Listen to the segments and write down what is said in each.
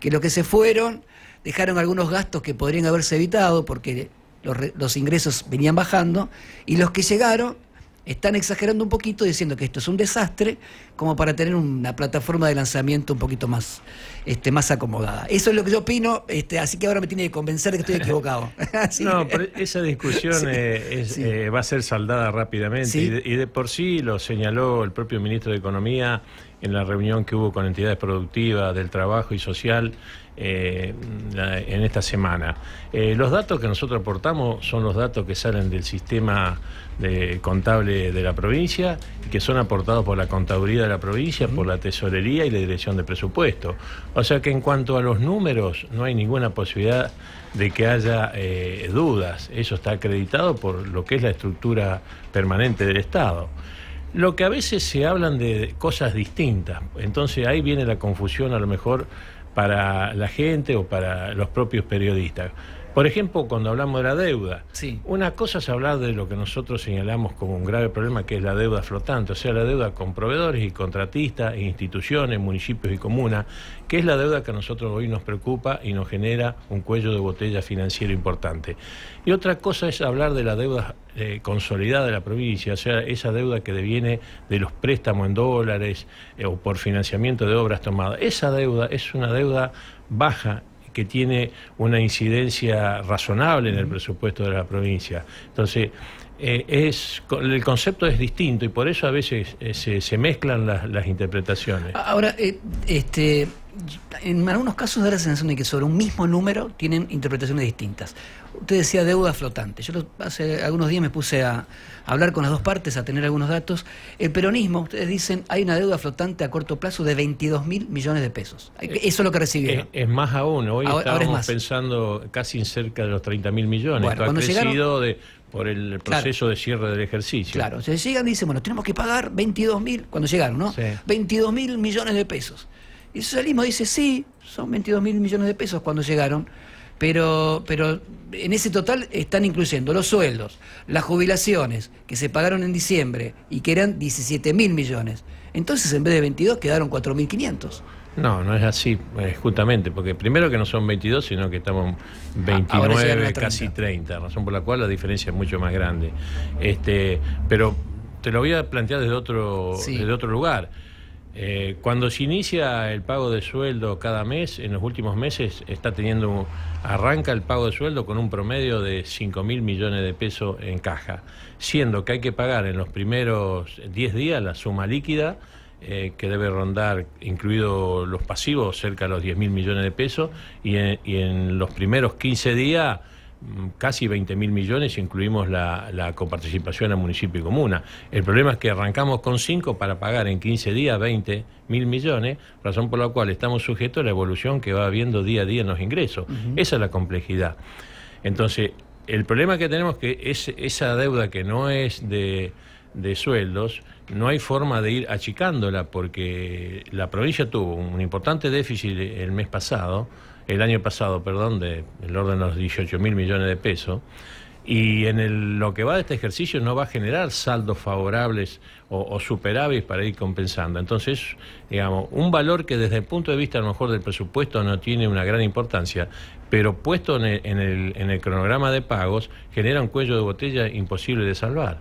que los que se fueron dejaron algunos gastos que podrían haberse evitado porque los ingresos venían bajando, y los que llegaron están exagerando un poquito diciendo que esto es un desastre, como para tener una plataforma de lanzamiento un poquito más, más acomodada. Eso es lo que yo opino, así que ahora me tiene que convencer de que estoy equivocado. No, pero esa discusión va a ser saldada rápidamente, sí. y de por sí lo señaló el propio ministro de Economía en la reunión que hubo con entidades productivas del trabajo y social en esta semana. Los datos que nosotros aportamos son los datos que salen del sistema contable de la provincia, que son aportados por la contaduría de la provincia, por la tesorería y la dirección de presupuesto. O sea que en cuanto a los números no hay ninguna posibilidad de que haya dudas. Eso está acreditado por lo que es la estructura permanente del Estado. Lo que a veces se hablan de cosas distintas, entonces ahí viene la confusión a lo mejor para la gente o para los propios periodistas. Por ejemplo, cuando hablamos de la deuda, una cosa es hablar de lo que nosotros señalamos como un grave problema, que es la deuda flotante, o sea, la deuda con proveedores y contratistas, instituciones, municipios y comunas, que es la deuda que a nosotros hoy nos preocupa y nos genera un cuello de botella financiero importante. Y otra cosa es hablar de la deuda consolidada de la provincia, o sea, esa deuda que deviene de los préstamos en dólares o por financiamiento de obras tomadas. Esa deuda es una deuda baja, que tiene una incidencia razonable en el presupuesto de la provincia. Entonces, el concepto es distinto y por eso a veces se mezclan las interpretaciones. Ahora, en algunos casos da la sensación de que sobre un mismo número tienen interpretaciones distintas. Usted decía deuda flotante. Yo hace algunos días me puse a hablar con las dos partes, a tener algunos datos. El peronismo, ustedes dicen, hay una deuda flotante a corto plazo de 22.000 millones de pesos. Eso es lo que recibieron. Es más aún. Hoy estábamos pensando casi en cerca de los 30.000 millones. Bueno, Esto ha crecido por el proceso de cierre del ejercicio. Claro, o sea, llegan y dicen, bueno, tenemos que pagar 22.000, cuando llegaron, ¿no? Sí. 22.000 millones de pesos. Y el socialismo dice, sí, son 22.000 millones de pesos cuando llegaron, pero en ese total están incluyendo los sueldos, las jubilaciones que se pagaron en diciembre y que eran 17.000 millones. Entonces, en vez de 22, quedaron 4.500. No es así, justamente, porque primero que no son 22, sino que estamos 29, casi 30, razón por la cual la diferencia es mucho más grande. Pero te lo voy a plantear desde otro lugar. Cuando se inicia el pago de sueldo cada mes, en los últimos meses arranca el pago de sueldo con un promedio de 5.000 millones de pesos en caja, siendo que hay que pagar en los primeros 10 días la suma líquida, que debe rondar, incluidos los pasivos, cerca de los 10.000 millones de pesos, y en los primeros 15 días casi 20.000 millones, incluimos la coparticipación a municipio y comuna. El problema es que arrancamos con 5 para pagar en 15 días 20.000 millones, razón por la cual estamos sujetos a la evolución que va habiendo día a día en los ingresos. Esa es la complejidad. Entonces, el problema que tenemos es que esa deuda que no es de sueldos, no hay forma de ir achicándola, porque la provincia tuvo un importante déficit el año pasado, del orden de los 18.000 millones de pesos, y lo que va de este ejercicio no va a generar saldos favorables o superávit para ir compensando. Entonces, digamos, un valor que desde el punto de vista a lo mejor del presupuesto no tiene una gran importancia, pero puesto en el cronograma de pagos, genera un cuello de botella imposible de salvar.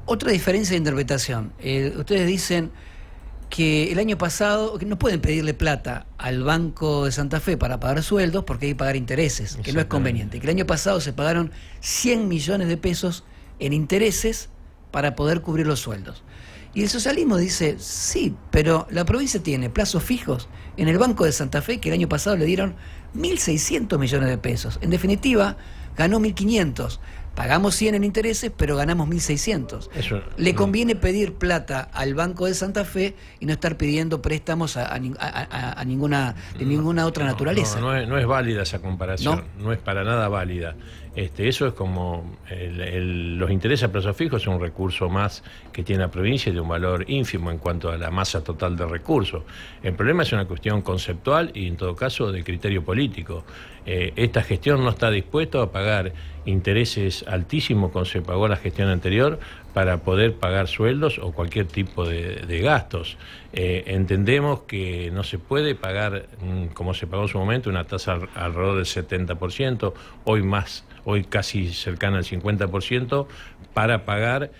Otra diferencia de interpretación. Ustedes dicen que el año pasado que no pueden pedirle plata al Banco de Santa Fe para pagar sueldos porque hay que pagar intereses, que no es conveniente. Que el año pasado se pagaron 100 millones de pesos en intereses para poder cubrir los sueldos. Y el socialismo dice, sí, pero la provincia tiene plazos fijos en el Banco de Santa Fe, que el año pasado le dieron 1.600 millones de pesos. En definitiva, ganó 1.500. Pagamos 100 en intereses, pero ganamos 1.600. Le conviene pedir plata al Banco de Santa Fe y no estar pidiendo préstamos de ninguna otra naturaleza. No es válida esa comparación, no es para nada válida. Eso es como los intereses a plazo fijo, es un recurso más que tiene la provincia de un valor ínfimo en cuanto a la masa total de recursos. El problema es una cuestión conceptual y en todo caso de criterio político. Esta gestión no está dispuesta a pagar intereses altísimos como se pagó la gestión anterior, para poder pagar sueldos o cualquier tipo de gastos. Entendemos que no se puede pagar, como se pagó en su momento, una tasa alrededor del 70%, hoy casi cercana al 50%, para pagar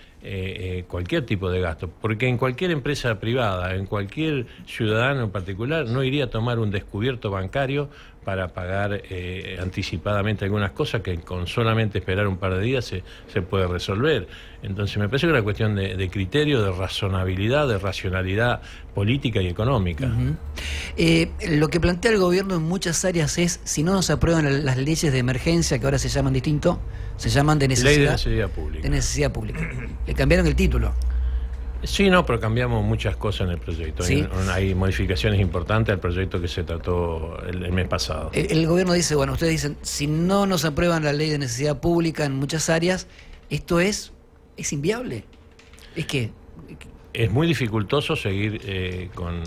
cualquier tipo de gasto, porque en cualquier empresa privada, en cualquier ciudadano en particular, no iría a tomar un descubierto bancario para pagar anticipadamente algunas cosas que con solamente esperar un par de días se puede resolver. Entonces me parece que es una cuestión de criterio, de razonabilidad, de racionalidad política y económica. Lo que plantea el gobierno en muchas áreas es, si no nos aprueban las leyes de emergencia, que ahora se llaman distinto, se llaman de necesidad, Ley de necesidad pública. De necesidad pública. Le cambiaron el título. Sí, no, pero cambiamos muchas cosas en el proyecto. ¿Sí? Hay modificaciones importantes al proyecto que se trató el mes pasado. El gobierno dice, bueno, ustedes dicen, si no nos aprueban la ley de necesidad pública en muchas áreas, esto es inviable. Es que... Es muy dificultoso seguir con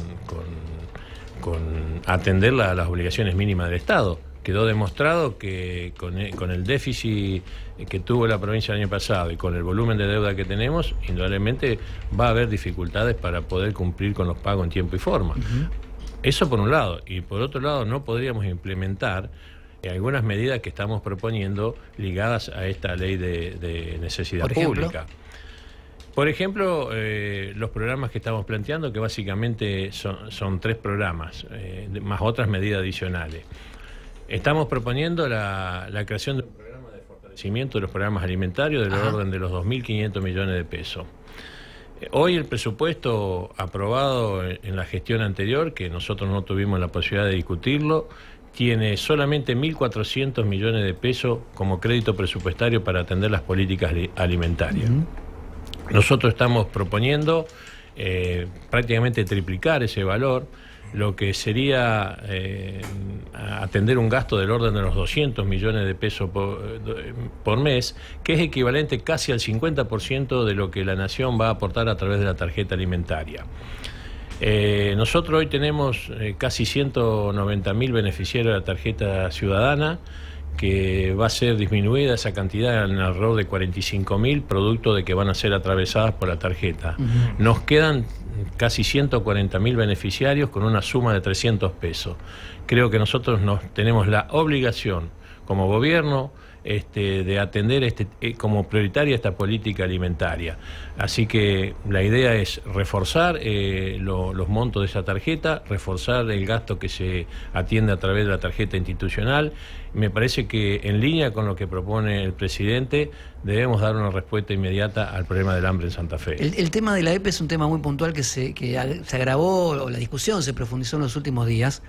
atender las obligaciones mínimas del Estado. Quedó demostrado que con el déficit que tuvo la provincia el año pasado y con el volumen de deuda que tenemos, indudablemente va a haber dificultades para poder cumplir con los pagos en tiempo y forma. Eso por un lado. Y por otro lado, no podríamos implementar algunas medidas que estamos proponiendo ligadas a esta ley de necesidad pública. Por ejemplo, los programas que estamos planteando, que básicamente son 3 programas, más otras medidas adicionales. Estamos proponiendo la creación de un programa de fortalecimiento de los programas alimentarios del orden de los 2.500 millones de pesos. Hoy el presupuesto aprobado en la gestión anterior, que nosotros no tuvimos la posibilidad de discutirlo, tiene solamente 1.400 millones de pesos como crédito presupuestario para atender las políticas alimentarias. Nosotros estamos proponiendo prácticamente triplicar ese valor, lo que sería atender un gasto del orden de los 200 millones de pesos por mes, que es equivalente casi al 50% de lo que la Nación va a aportar a través de la tarjeta alimentaria. Nosotros hoy tenemos casi 190.000 beneficiarios de la tarjeta ciudadana, que va a ser disminuida esa cantidad en alrededor de 45.000, producto de que van a ser atravesadas por la tarjeta. Nos quedan casi 140.000 beneficiarios con una suma de 300 pesos. Creo que nosotros tenemos la obligación como gobierno de atender como prioritaria esta política alimentaria. Así que la idea es reforzar los montos de esa tarjeta, reforzar el gasto que se atiende a través de la tarjeta institucional. Me parece que en línea con lo que propone el presidente debemos dar una respuesta inmediata al problema del hambre en Santa Fe. El tema de la EPE es un tema muy puntual que se agravó, o la discusión se profundizó en los últimos días.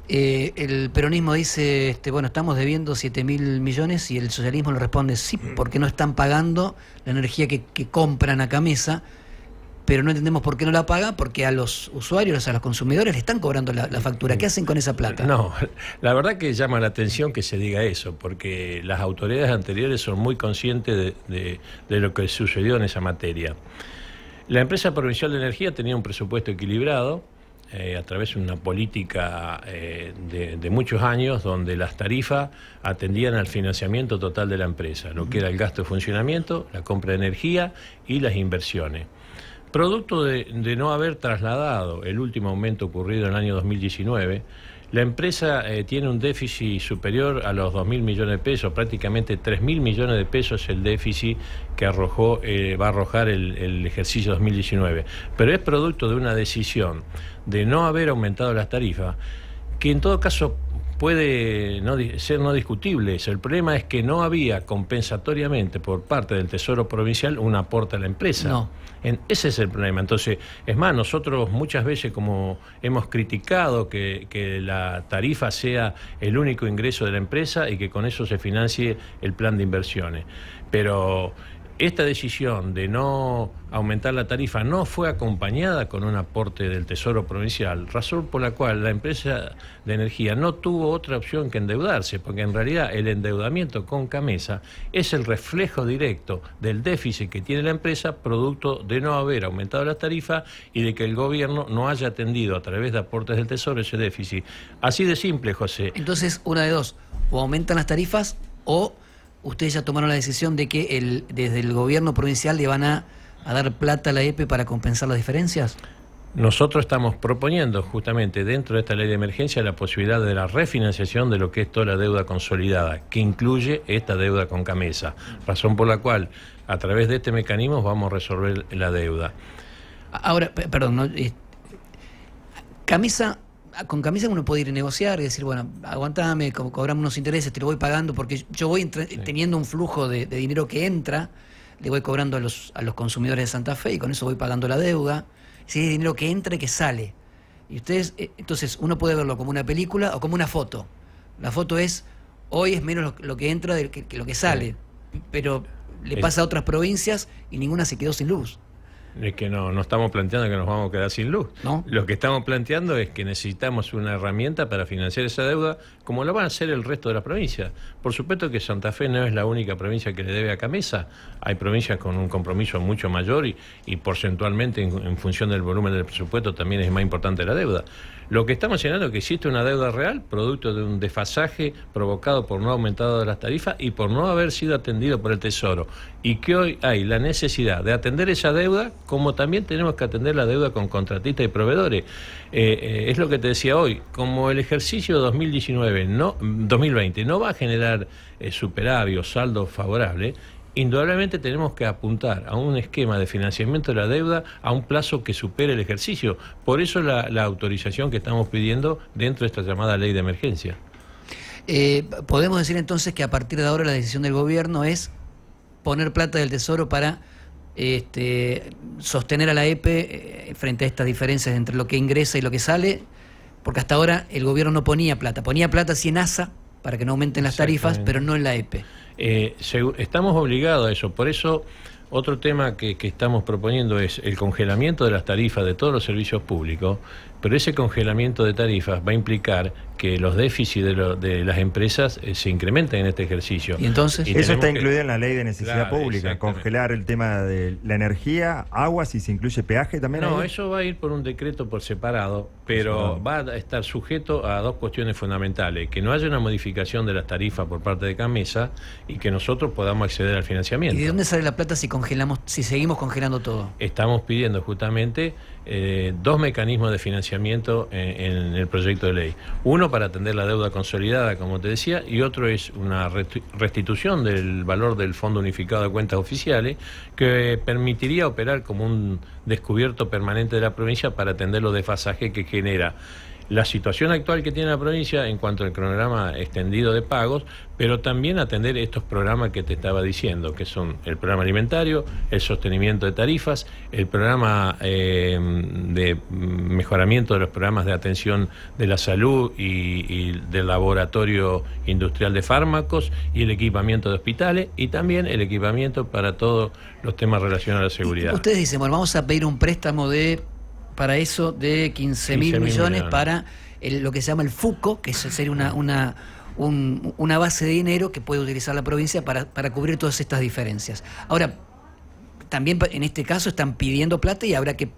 El peronismo dice, bueno, estamos debiendo 7.000 millones y el socialismo le responde, sí, porque no están pagando la energía que compran a Camesa, pero no entendemos por qué no la pagan, porque a los usuarios, a los consumidores le están cobrando la factura. ¿Qué hacen con esa plata? No, la verdad que llama la atención que se diga eso, porque las autoridades anteriores son muy conscientes de lo que sucedió en esa materia. La empresa provincial de energía tenía un presupuesto equilibrado, a través de una política de muchos años donde las tarifas atendían al financiamiento total de la empresa, lo que era el gasto de funcionamiento, la compra de energía y las inversiones. Producto de no haber trasladado el último aumento ocurrido en el año 2019, la empresa tiene un déficit superior a los 2.000 millones de pesos, prácticamente 3.000 millones de pesos es el déficit que va a arrojar el ejercicio 2019. Pero es producto de una decisión de no haber aumentado las tarifas, que en todo caso puede ser no discutible. El problema es que no había compensatoriamente por parte del Tesoro Provincial un aporte a la empresa. No. Ese es el problema. Entonces, es más, nosotros muchas veces como hemos criticado que la tarifa sea el único ingreso de la empresa y que con eso se financie el plan de inversiones. Pero esta decisión de no aumentar la tarifa no fue acompañada con un aporte del Tesoro Provincial, razón por la cual la empresa de energía no tuvo otra opción que endeudarse, porque en realidad el endeudamiento con Camesa es el reflejo directo del déficit que tiene la empresa, producto de no haber aumentado la tarifa y de que el gobierno no haya atendido a través de aportes del Tesoro ese déficit. Así de simple, José. Entonces, una de dos, o aumentan las tarifas o ustedes ya tomaron la decisión de que desde el gobierno provincial le van a a dar plata a la EPE para compensar las diferencias? Nosotros estamos proponiendo justamente dentro de esta ley de emergencia la posibilidad de la refinanciación de lo que es toda la deuda consolidada, que incluye esta deuda con CAMESA, razón por la cual a través de este mecanismo vamos a resolver la deuda. Ahora, perdón, ¿no? Con CAMESA uno puede ir a negociar y decir, bueno, aguantame, cobramos unos intereses, te lo voy pagando, porque yo voy teniendo un flujo de dinero que entra, le voy cobrando a los consumidores de Santa Fe y con eso voy pagando la deuda. Si hay dinero que entra y que sale. Y ustedes, entonces, uno puede verlo como una película o como una foto. La foto es, hoy es menos lo que entra que lo que sale. Pero le pasa a otras provincias y ninguna se quedó sin luz. Es que no estamos planteando que nos vamos a quedar sin luz. ¿No? Lo que estamos planteando es que necesitamos una herramienta para financiar esa deuda, como lo van a hacer el resto de las provincias. Por supuesto que Santa Fe no es la única provincia que le debe a CAMESA. Hay provincias con un compromiso mucho mayor y porcentualmente, en función del volumen del presupuesto, también es más importante la deuda. Lo que estamos señalando es que existe una deuda real, producto de un desfasaje provocado por no aumentado las tarifas y por no haber sido atendido por el Tesoro. Y que hoy hay la necesidad de atender esa deuda, como también tenemos que atender la deuda con contratistas y proveedores. Es lo que te decía hoy, como el ejercicio 2020 no va a generar superávit o saldo favorable, indudablemente tenemos que apuntar a un esquema de financiamiento de la deuda a un plazo que supere el ejercicio. Por eso la autorización que estamos pidiendo dentro de esta llamada ley de emergencia. Podemos decir entonces que a partir de ahora la decisión del gobierno es poner plata del Tesoro para sostener a la EPE frente a estas diferencias entre lo que ingresa y lo que sale, porque hasta ahora el gobierno no ponía plata sí en ASA para que no aumenten las tarifas, pero no en la EPE. Estamos obligados a eso, por eso otro tema que estamos proponiendo es el congelamiento de las tarifas de todos los servicios públicos, pero ese congelamiento de tarifas va a implicar que los déficits de las empresas se incrementen en este ejercicio. ¿Y entonces? Eso está incluido en la ley de necesidad pública, congelar el tema de la energía, agua, si se incluye peaje también. No, eso va a ir por un decreto por separado, pero va a estar sujeto a dos cuestiones fundamentales: que no haya una modificación de las tarifas por parte de CAMESA y que nosotros podamos acceder al financiamiento. ¿Y de dónde sale la plata si seguimos congelando todo? Estamos pidiendo justamente dos mecanismos de financiamiento en el proyecto de ley. Uno para atender la deuda consolidada, como te decía, y otro es una restitución del valor del Fondo Unificado de Cuentas Oficiales, que permitiría operar como un descubierto permanente de la provincia para atender los desfasajes que genera la situación actual que tiene la provincia en cuanto al cronograma extendido de pagos, pero también atender estos programas que te estaba diciendo, que son el programa alimentario, el sostenimiento de tarifas, el programa de mejoramiento de los programas de atención de la salud y del laboratorio industrial de fármacos, y el equipamiento de hospitales, y también el equipamiento para todos los temas relacionados a la seguridad. Ustedes dicen, bueno, vamos a pedir un préstamo para eso de 15.000 millones para lo que se llama el FUCO, que sería una base de dinero que puede utilizar la provincia para cubrir todas estas diferencias. Ahora, también en este caso están pidiendo plata y habrá que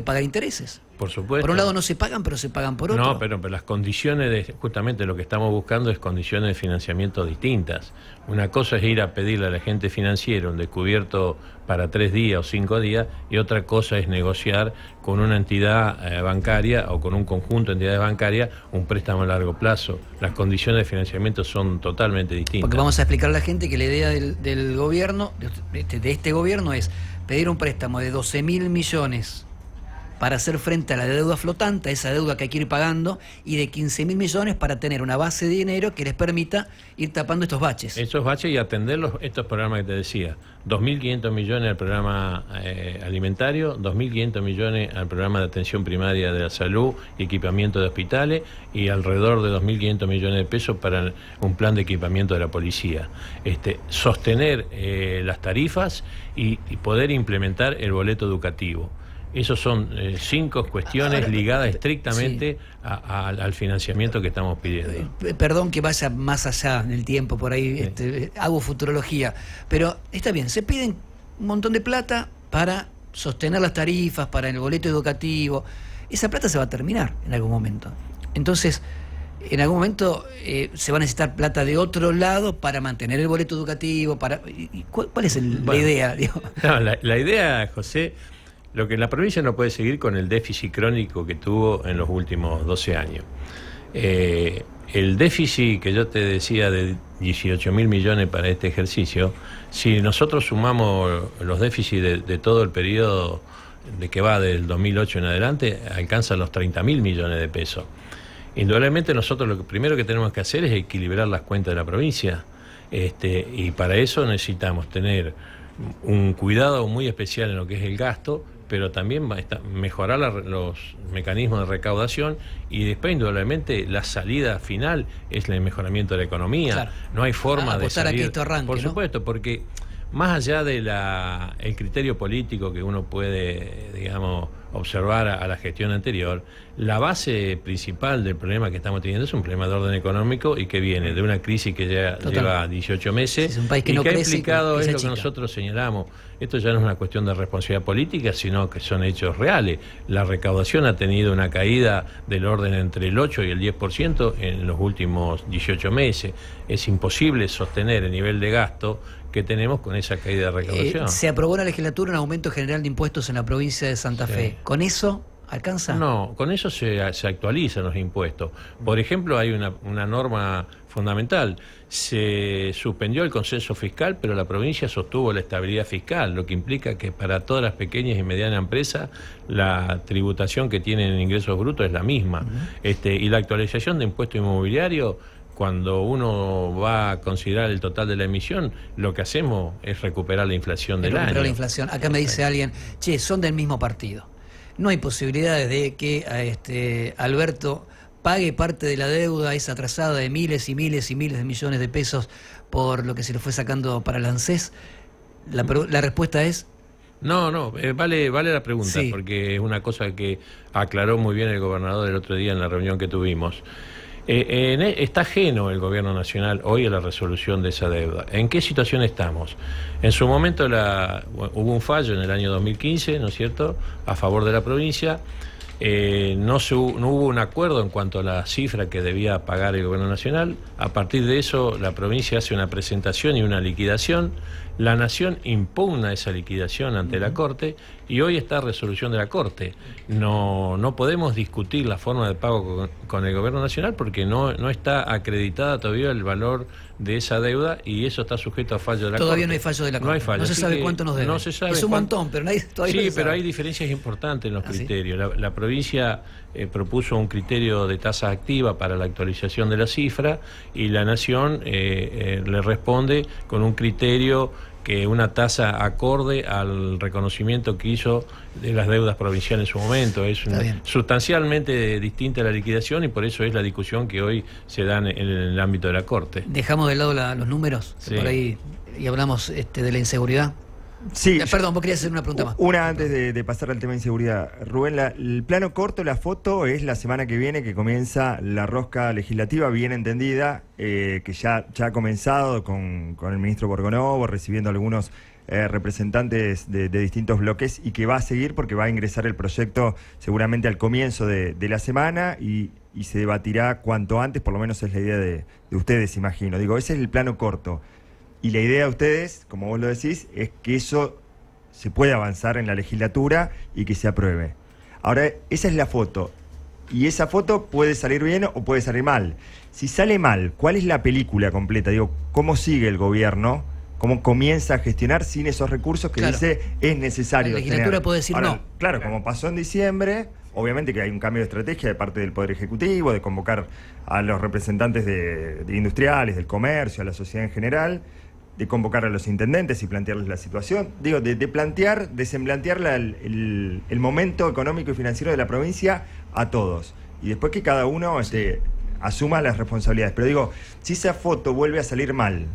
pagar intereses. Por supuesto. Por un lado no se pagan, pero se pagan por otro. No, pero las condiciones justamente lo que estamos buscando es condiciones de financiamiento distintas. Una cosa es ir a pedirle al agente financiero un descubierto para 3 días o 5 días, y otra cosa es negociar con una entidad bancaria o con un conjunto de entidades bancarias un préstamo a largo plazo. Las condiciones de financiamiento son totalmente distintas. Porque vamos a explicar a la gente que la idea del gobierno, de este gobierno, es pedir un préstamo de 12.000 millones para hacer frente a la deuda flotante, esa deuda que hay que ir pagando, y de 15.000 millones para tener una base de dinero que les permita ir tapando estos baches. Estos baches y atender estos programas que te decía. 2.500 millones al programa alimentario, 2.500 millones al programa de atención primaria de la salud y equipamiento de hospitales, y alrededor de 2.500 millones de pesos para un plan de equipamiento de la policía. Sostener las tarifas y poder implementar el boleto educativo. Esos son 5 cuestiones ligadas estrictamente al financiamiento que estamos pidiendo. Perdón que vaya más allá en el tiempo, por ahí hago futurología, pero está bien, se piden un montón de plata para sostener las tarifas, para el boleto educativo. Esa plata se va a terminar en algún momento. Entonces, en algún momento se va a necesitar plata de otro lado para mantener el boleto educativo. ¿Cuál es la idea? No, la idea, José, lo que la provincia no puede seguir con el déficit crónico que tuvo en los últimos 12 años. El déficit que yo te decía de 18.000 millones para este ejercicio, si nosotros sumamos los déficits de todo el periodo de que va del 2008 en adelante, alcanzan los 30.000 millones de pesos. Indudablemente nosotros lo primero que tenemos que hacer es equilibrar las cuentas de la provincia, y para eso necesitamos tener un cuidado muy especial en lo que es el gasto, pero también mejorar los mecanismos de recaudación, y después indudablemente la salida final es el mejoramiento de la economía. Claro. No hay forma de salir, a que esto arranque, por supuesto, porque más allá de el criterio político que uno puede, digamos, observar a la gestión anterior, la base principal del problema que estamos teniendo es un problema de orden económico y que viene de una crisis que ya lleva 18 meses, es un país que no ha crece, implicado, es lo que nosotros señalamos. Esto ya no es una cuestión de responsabilidad política, sino que son hechos reales. La recaudación ha tenido una caída del orden entre el 8 y el 10% en los últimos 18 meses. Es imposible sostener el nivel de gasto que tenemos con esa caída de recaudación. Se aprobó en la legislatura un aumento general de impuestos en la provincia de Santa Fe. ¿Con eso alcanza? No, con eso se actualizan los impuestos. Por ejemplo, hay una norma fundamental. Se suspendió el consenso fiscal, pero la provincia sostuvo la estabilidad fiscal, lo que implica que para todas las pequeñas y medianas empresas la tributación que tienen en ingresos brutos es la misma. Y la actualización de impuesto inmobiliario, cuando uno va a considerar el total de la emisión, lo que hacemos es recuperar la inflación del año. La inflación. Acá me dice alguien, son del mismo partido. No hay posibilidades de que Alberto pague parte de la deuda esa atrasada de miles y miles y miles de millones de pesos por lo que se le fue sacando para el ANSES. La respuesta es... No, vale la pregunta, sí, porque es una cosa que aclaró muy bien el gobernador el otro día en la reunión que tuvimos. Está ajeno el gobierno nacional hoy a la resolución de esa deuda. ¿En qué situación estamos? En su momento hubo un fallo en el año 2015, ¿no es cierto?, a favor de la provincia. No hubo un acuerdo en cuanto a la cifra que debía pagar el gobierno nacional. A partir de eso, la provincia hace una presentación y una liquidación. La Nación impugna esa liquidación ante la Corte y hoy está resolución de la Corte. No podemos discutir la forma de pago con el gobierno nacional porque no está acreditada todavía el valor de esa deuda y eso está sujeto a fallo de la Corte. Todavía no hay fallo de la Corte. No hay fallo. No se sabe cuánto nos debe. No se sabe. Es un montón, pero nadie todavía Sí, no sabe. pero hay diferencias importantes en los criterios. ¿Sí? La provincia propuso un criterio de tasa activa para la actualización de la cifra y la Nación le responde con un criterio que una tasa acorde al reconocimiento que hizo de las deudas provinciales en su momento. Es sustancialmente distinta a la liquidación y por eso es la discusión que hoy se da en el ámbito de la Corte. Dejamos de lado los números, sí, por ahí, y hablamos de la inseguridad. Sí. Perdón, vos querías hacer una pregunta más. Una antes de pasar al tema de inseguridad. Rubén, el plano corto, la foto, es la semana que viene que comienza la rosca legislativa, bien entendida, que ya ha comenzado con el ministro Borgonovo, recibiendo algunos representantes de distintos bloques y que va a seguir porque va a ingresar el proyecto seguramente al comienzo de la semana y se debatirá cuanto antes, por lo menos es la idea de ustedes, imagino. Digo, ese es el plano corto. Y la idea de ustedes, como vos lo decís, es que eso se pueda avanzar en la legislatura y que se apruebe. Ahora, esa es la foto. Y esa foto puede salir bien o puede salir mal. Si sale mal, ¿cuál es la película completa? Digo, ¿cómo sigue el gobierno? ¿Cómo comienza a gestionar sin esos recursos que dice es necesario tener? La legislatura puede decir ahora, no. Claro, como pasó en diciembre, obviamente que hay un cambio de estrategia de parte del Poder Ejecutivo, de convocar a los representantes de industriales, del comercio, a la sociedad en general, de convocar a los intendentes y plantearles la situación, digo, de desemplantear el momento económico y financiero de la provincia a todos. Y después que cada uno asuma las responsabilidades. Pero digo, si esa foto vuelve a salir mal,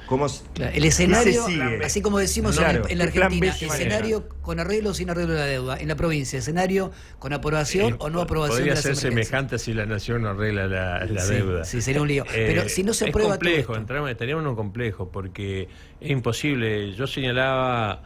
¿cómo el escenario, sigue? así como decimos en la Argentina, escenario con arreglo o sin arreglo de la deuda. En la provincia, escenario con aprobación o no aprobación de podría las ser emergencias. semejante si la Nación no arregla la deuda. Sí, sería un lío. Pero si no se aprueba es complejo, estaríamos en un complejo, porque es imposible. Yo señalaba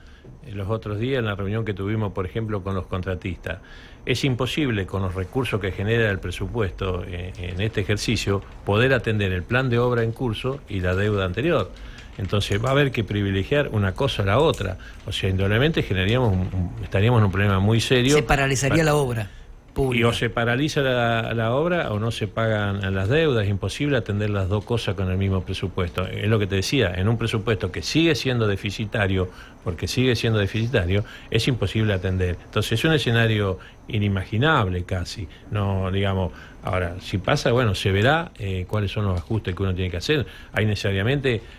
los otros días en la reunión que tuvimos, por ejemplo, con los contratistas. es imposible con los recursos que genera el presupuesto en este ejercicio poder atender el plan de obra en curso y la deuda anterior. Entonces va a haber que privilegiar una cosa a la otra. O sea, indudablemente estaríamos en un problema muy serio. Se paralizaría la obra pública. Y o se paraliza la obra o no se pagan las deudas. Es imposible atender las dos cosas con el mismo presupuesto. Es lo que te decía, en un presupuesto que sigue siendo deficitario, porque sigue siendo deficitario, es imposible atender. Entonces es un escenario inimaginable casi. No, digamos, ahora, si pasa, bueno, se verá cuáles son los ajustes que uno tiene que hacer.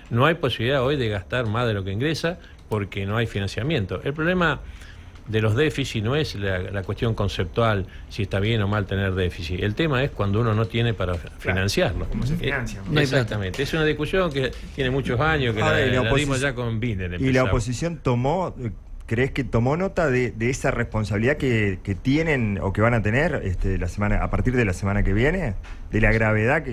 No hay posibilidad hoy de gastar más de lo que ingresa porque no hay financiamiento. El problema de los déficits no es la cuestión conceptual, si está bien o mal tener déficit. El tema es cuando uno no tiene para financiarlo. ¿Cómo se financia? Exactamente. Es una discusión que tiene muchos años, que la dimos ya con Biner. ¿Y la oposición crees que tomó nota de esa responsabilidad que tienen o que van a tener a partir de la semana que viene? ¿De la gravedad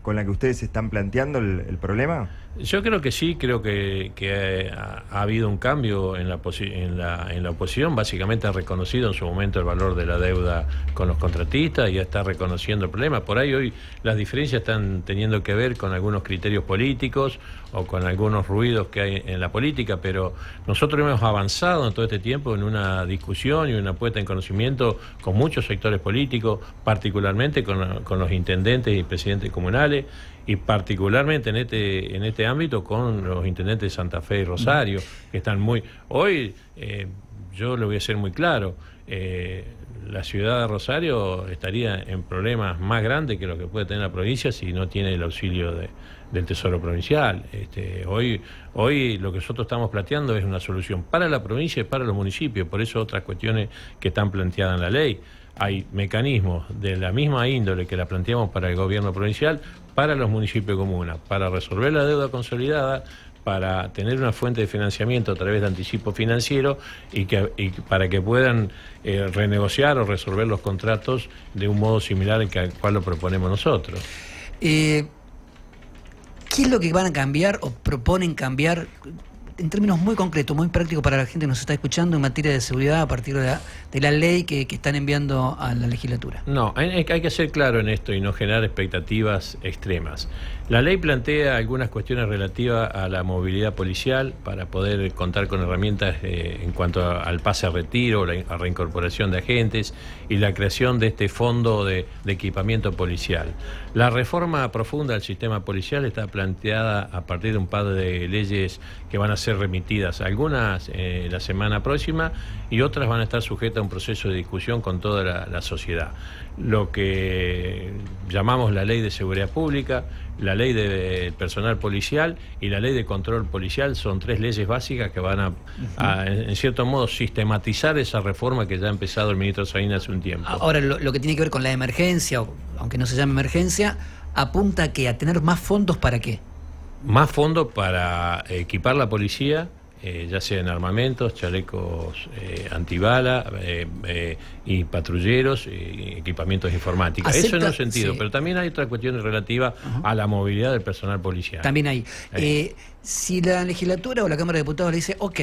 con la que ustedes están planteando el problema? Yo creo que sí, creo que ha habido un cambio en la oposición. Básicamente ha reconocido en su momento el valor de la deuda con los contratistas y ya está reconociendo el problema. Por ahí hoy las diferencias están teniendo que ver con algunos criterios políticos o con algunos ruidos que hay en la política, pero nosotros hemos avanzado en todo este tiempo en una discusión y una puesta en conocimiento con muchos sectores políticos, particularmente con los intendentes y presidentes comunales, y particularmente en este ámbito con los intendentes de Santa Fe y Rosario, que están muy... Hoy, yo lo voy a ser muy claro, la ciudad de Rosario estaría en problemas más grandes que lo que puede tener la provincia si no tiene el auxilio del Tesoro Provincial. Hoy lo que nosotros estamos planteando es una solución para la provincia y para los municipios, por eso otras cuestiones que están planteadas en la ley. Hay mecanismos de la misma índole que la planteamos para el gobierno provincial, para los municipios y comunas, para resolver la deuda consolidada, para tener una fuente de financiamiento a través de anticipo financiero y para que puedan renegociar o resolver los contratos de un modo similar al cual lo proponemos nosotros. ¿Qué es lo que van a cambiar o proponen cambiar en términos muy concretos, muy prácticos para la gente que nos está escuchando en materia de seguridad a partir de la ley que están enviando a la legislatura? No, hay que ser claro en esto y no generar expectativas extremas. La ley plantea algunas cuestiones relativas a la movilidad policial para poder contar con herramientas en cuanto al pase a retiro, a reincorporación de agentes y la creación de este fondo de equipamiento policial. La reforma profunda del sistema policial está planteada a partir de un par de leyes que van a ser remitidas, algunas la semana próxima y otras van a estar sujetas a un proceso de discusión con toda la sociedad. Lo que llamamos la ley de seguridad pública, la ley de personal policial y la ley de control policial son tres leyes básicas que van a en cierto modo, sistematizar esa reforma que ya ha empezado el ministro Salinas hace un tiempo. Ahora, lo que tiene que ver con la emergencia, aunque no se llame emergencia, apunta a tener más fondos ¿para qué? Más fondos para equipar la policía, ya sea en armamentos, chalecos antibala y patrulleros, equipamientos informáticos. Eso en un sentido, sí. Pero también hay otras cuestiones relativas a la movilidad del personal policial. También hay. Si la legislatura o la Cámara de Diputados le dice, ok,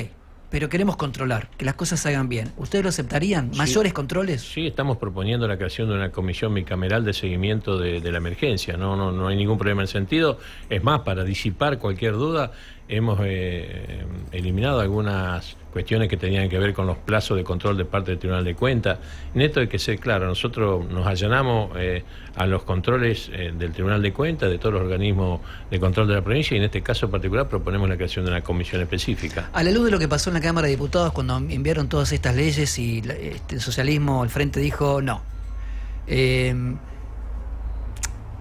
pero queremos controlar, que las cosas se hagan bien, ¿ustedes lo aceptarían? ¿Mayores controles? Sí, estamos proponiendo la creación de una comisión bicameral de seguimiento de la emergencia. No hay ningún problema en ese sentido. Es más, para disipar cualquier duda, hemos eliminado algunas cuestiones que tenían que ver con los plazos de control de parte del Tribunal de Cuentas. En esto hay que ser claro, nosotros nos allanamos a los controles del Tribunal de Cuentas, de todos los organismos de control de la provincia, y en este caso particular proponemos la creación de una comisión específica. A la luz de lo que pasó en la Cámara de Diputados cuando enviaron todas estas leyes y el socialismo, el Frente dijo no.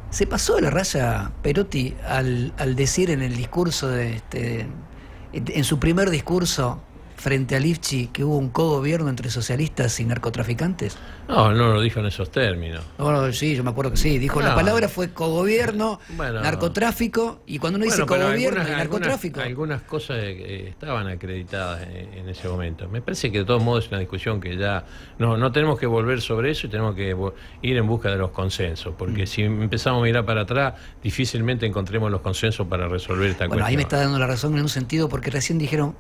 ¿Se pasó de la raya Perotti al decir en el discurso en su primer discurso frente a Lifchi que hubo un cogobierno entre socialistas y narcotraficantes? No lo dijo en esos términos. No, sí, yo me acuerdo que sí. Dijo, la palabra fue cogobierno, narcotráfico, y cuando uno dice cogobierno y narcotráfico... Algunas cosas estaban acreditadas en ese momento. Me parece que de todos modos es una discusión que ya... No tenemos que volver sobre eso y tenemos que ir en busca de los consensos, porque si empezamos a mirar para atrás, difícilmente encontremos los consensos para resolver esta cuestión. Ahí me está dando la razón en un sentido, porque recién dijeron,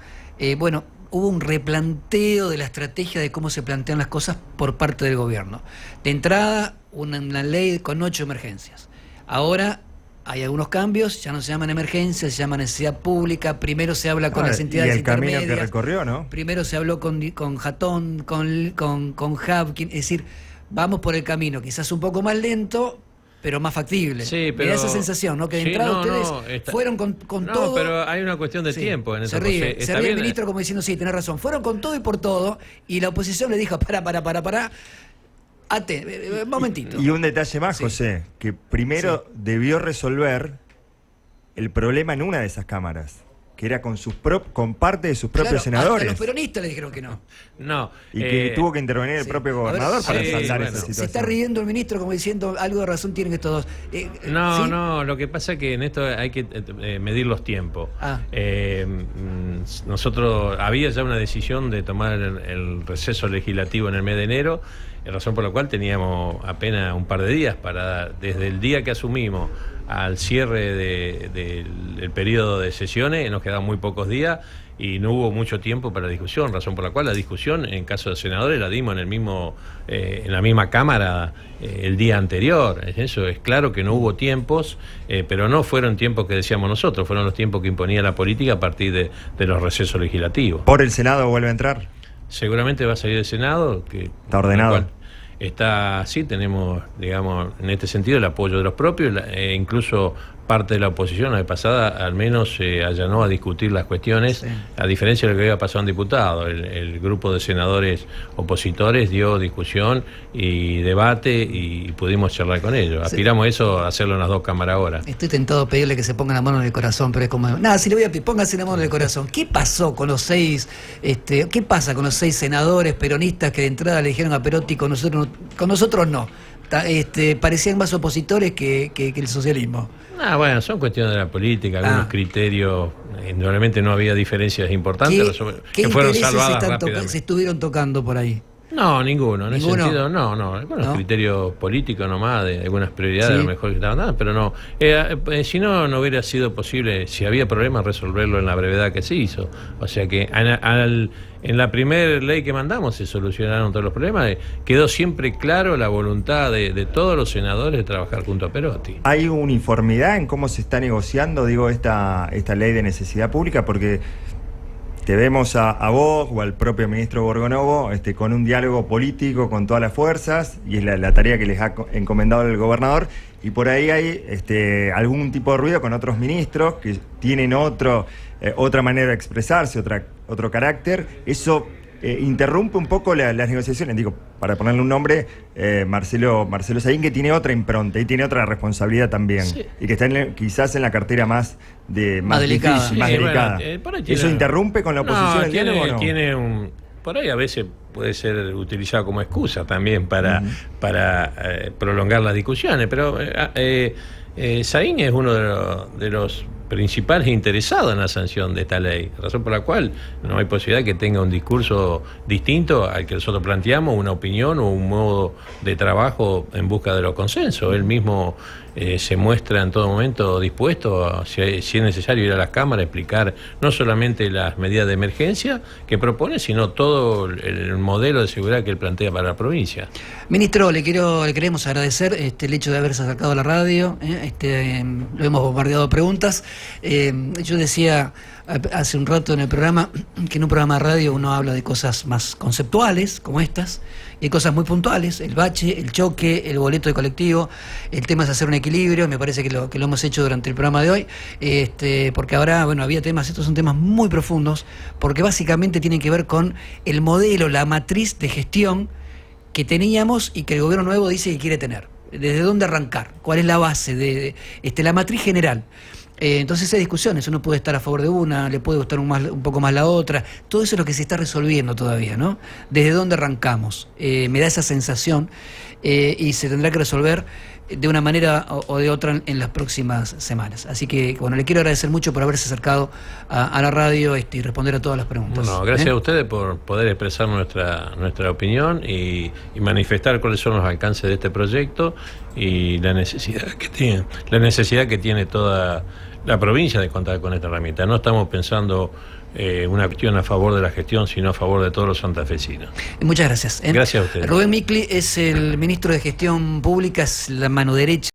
hubo un replanteo de la estrategia de cómo se plantean las cosas por parte del gobierno. De entrada, una ley con 8 emergencias. Ahora hay algunos cambios, ya no se llaman emergencias, se llama necesidad pública. Primero se habla con las entidades y el intermedias. Camino que recorrió, ¿no? Primero se habló con Jatón, con Hapkin, es decir, vamos por el camino, quizás un poco más lento, pero más factible. Sí, pero... Me da esa sensación, ¿no? Que de entrada ustedes fueron con todo. No, pero hay una cuestión de tiempo en eso. Se ríe el ministro como diciendo, sí, tenés razón. Fueron con todo y por todo, y la oposición le dijo, pará. Momentito. Y un detalle más, José, que primero debió resolver el problema en una de esas cámaras, que era con parte de sus propios senadores. Hasta los peronistas le dijeron que no. No. Y que tuvo que intervenir el propio gobernador para saldar esa situación. Se está riendo el ministro como diciendo, algo de razón tienen estos dos. No, lo que pasa es que en esto hay que medir los tiempos. Nosotros, había ya una decisión de tomar el receso legislativo en el mes de enero, razón por la cual teníamos apenas un par de días desde el día que asumimos al cierre del periodo de sesiones, nos quedaban muy pocos días y no hubo mucho tiempo para la discusión, razón por la cual la discusión en caso de senadores la dimos en la misma Cámara el día anterior. Eso es claro que no hubo tiempos, pero no fueron tiempos que decíamos nosotros, fueron los tiempos que imponía la política a partir de los recesos legislativos. ¿Por el Senado vuelve a entrar? Seguramente va a salir del Senado, que está ordenado. Sí, tenemos, digamos, en este sentido el apoyo de los propios, incluso parte de la oposición la vez pasada al menos se allanó a discutir las cuestiones, a diferencia de lo que había pasado en diputados. El grupo de senadores opositores dio discusión y debate y pudimos charlar con ellos. Aspiramos eso a hacerlo en las dos cámaras ahora. Estoy tentado a pedirle que se ponga la mano en el corazón, pero es como, nada, si le voy a pedir, póngase la mano en el corazón. ¿Qué pasó con los 6, qué pasa con los 6 senadores peronistas que de entrada le dijeron a Perotti, con nosotros no? Parecían más opositores que el socialismo. Bueno, son cuestiones de la política, algunos criterios, normalmente no había diferencias importantes que fueron salvadas rápidamente. ¿Se estuvieron tocando por ahí? No, ninguno. En ese sentido, no. Algunos criterios políticos nomás, de algunas prioridades, a lo mejor que estaban dadas, pero no. Si no hubiera sido posible, si había problemas, resolverlo en la brevedad que se hizo. O sea que en la primera ley que mandamos se solucionaron todos los problemas. Quedó siempre claro la voluntad de todos los senadores de trabajar junto a Perotti. ¿Hay uniformidad en cómo se está negociando, esta ley de necesidad pública? Porque te vemos a vos o al propio ministro Borgonovo con un diálogo político con todas las fuerzas, y es la tarea que les ha encomendado el gobernador, y por ahí hay algún tipo de ruido con otros ministros que tienen otra manera de expresarse, otro carácter. Eso interrumpe un poco las negociaciones. Digo, para ponerle un nombre, Marcelo Saín, que tiene otra impronta y tiene otra responsabilidad también, y que está quizás en la cartera más delicada. Difícil, más delicada. ¿Eso interrumpe con la oposición el diálogo o no? Por ahí a veces puede ser utilizado como excusa también para prolongar las discusiones, pero Saín es uno de los principales interesados en la sanción de esta ley, razón por la cual no hay posibilidad que tenga un discurso distinto al que nosotros planteamos, una opinión o un modo de trabajo en busca de los consensos. Él mismo se muestra en todo momento dispuesto, si es necesario, ir a las cámaras a explicar no solamente las medidas de emergencia que propone, sino todo el modelo de seguridad que él plantea para la provincia. Ministro, le queremos agradecer el hecho de haberse acercado a la radio. Lo hemos bombardeado de preguntas. Yo decía hace un rato en el programa que en un programa de radio uno habla de cosas más conceptuales como estas, y hay cosas muy puntuales: el bache, el choque, el boleto de colectivo. El tema es hacer un equilibrio. Me parece que lo hemos hecho durante el programa de hoy, porque ahora, había temas, estos son temas muy profundos, porque básicamente tienen que ver con el modelo, la matriz de gestión que teníamos y que el gobierno nuevo dice que quiere tener. ¿Desde dónde arrancar? ¿Cuál es la base de la matriz general? Entonces hay discusiones, uno puede estar a favor de una, le puede gustar un poco más la otra. Todo eso es lo que se está resolviendo todavía, ¿no? ¿Desde dónde arrancamos? Me da esa sensación, y se tendrá que resolver de una manera o de otra en las próximas semanas. Así que, le quiero agradecer mucho por haberse acercado a la radio y responder a todas las preguntas. Bueno, gracias a ustedes por poder expresar nuestra opinión y manifestar cuáles son los alcances de este proyecto y la necesidad que tiene toda la provincia de contar con esta herramienta. No estamos pensando una cuestión a favor de la gestión, sino a favor de todos los santafesinos. Muchas gracias. Gracias a ustedes. Rubén Micli es el ministro de Gestión Pública, es la mano derecha